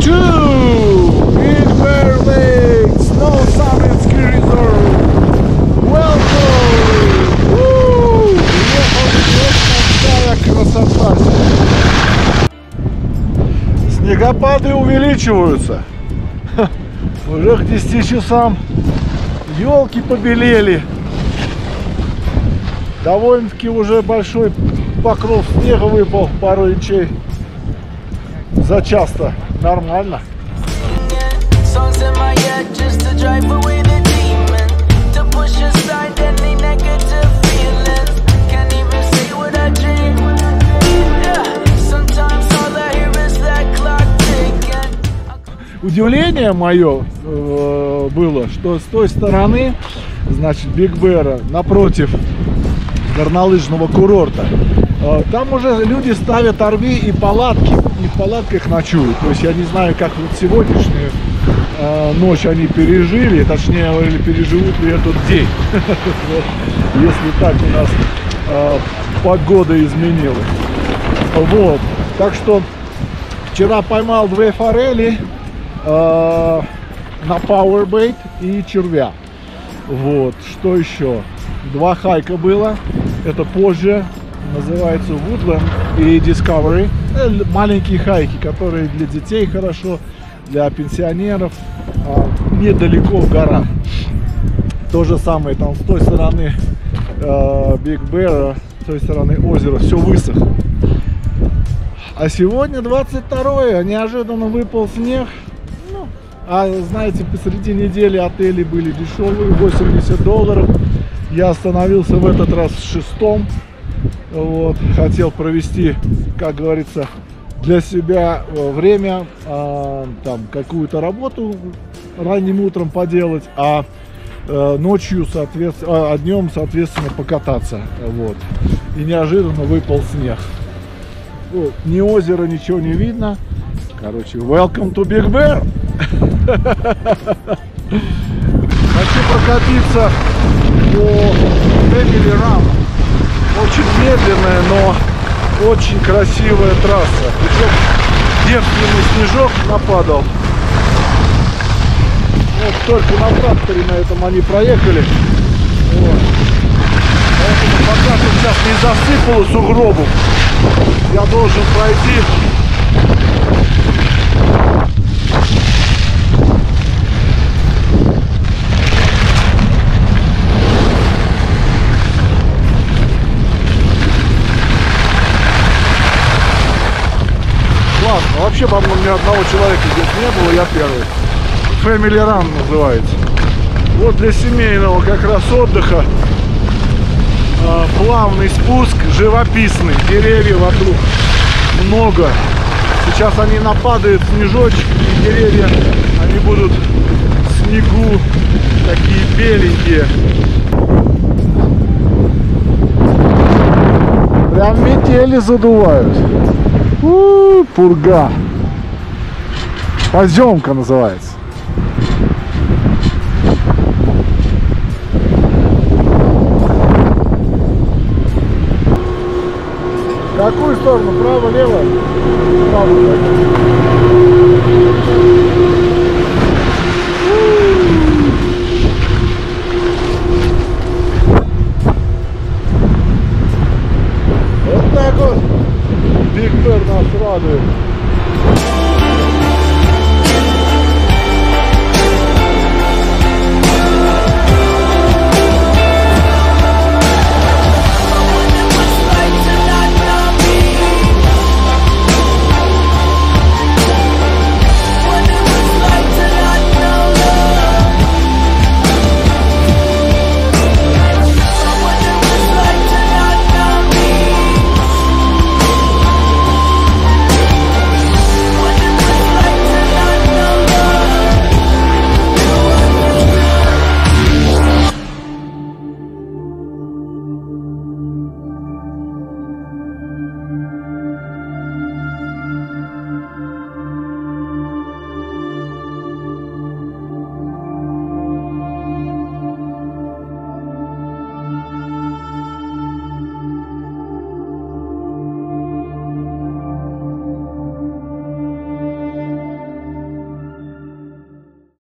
to Big Bear Lake Snow Summit Ski Resort. Welcome! Приехал такая красота. Снегопады увеличиваются. Уже к 10 часам елки побелели. Довольно-таки уже большой покров снега выпал, пару инчей за час-то. Нормально. Удивление мое было, что с той стороны, значит, Биг Бэра, напротив горнолыжного курорта, там уже люди ставят RV и палатки, и в палатках ночуют. То есть я не знаю, как вот сегодняшнюю ночь они пережили, точнее, или переживут ли этот день, если так у нас погода изменилась. Вот, так что вчера поймал 2 форели на Powerbait и червя. Вот, что еще? 2 хайка было, это позже, называется Woodland и Discovery. Маленькие хайки, которые для детей хорошо, для пенсионеров, недалеко в горах. То же самое там с той стороны Биг Бэра, с той стороны озера, все высохло. А сегодня 22-е, неожиданно выпал снег. А знаете, посреди недели отели были дешевые, $80. Я остановился в этот раз в 6-м. Вот, хотел провести, как говорится, для себя время, там какую-то работу ранним утром поделать, а ночью, соответственно, днем, соответственно, покататься. Вот. И неожиданно выпал снег. Вот, ни озера, ничего не видно. Короче, welcome to Big Bear. Хочу прокатиться по Family Run. Очень медленная, но очень красивая трасса. Причем девственный снежок нападал. Вот только на тракторе на этом они проехали. Вот. Поэтому пока тут сейчас не засыпало сугробом, я должен пройти. Классно. Вообще, по-моему, ни одного человека здесь не было, я первый. Family Run называется. Вот для семейного как раз отдыха. Плавный спуск, живописный. Деревья вокруг много. Сейчас они нападают, снежочек, и деревья, они будут в снегу такие беленькие. Прям метели задувают. Пурга. Поземка называется. В какую сторону? Право, лево? Право.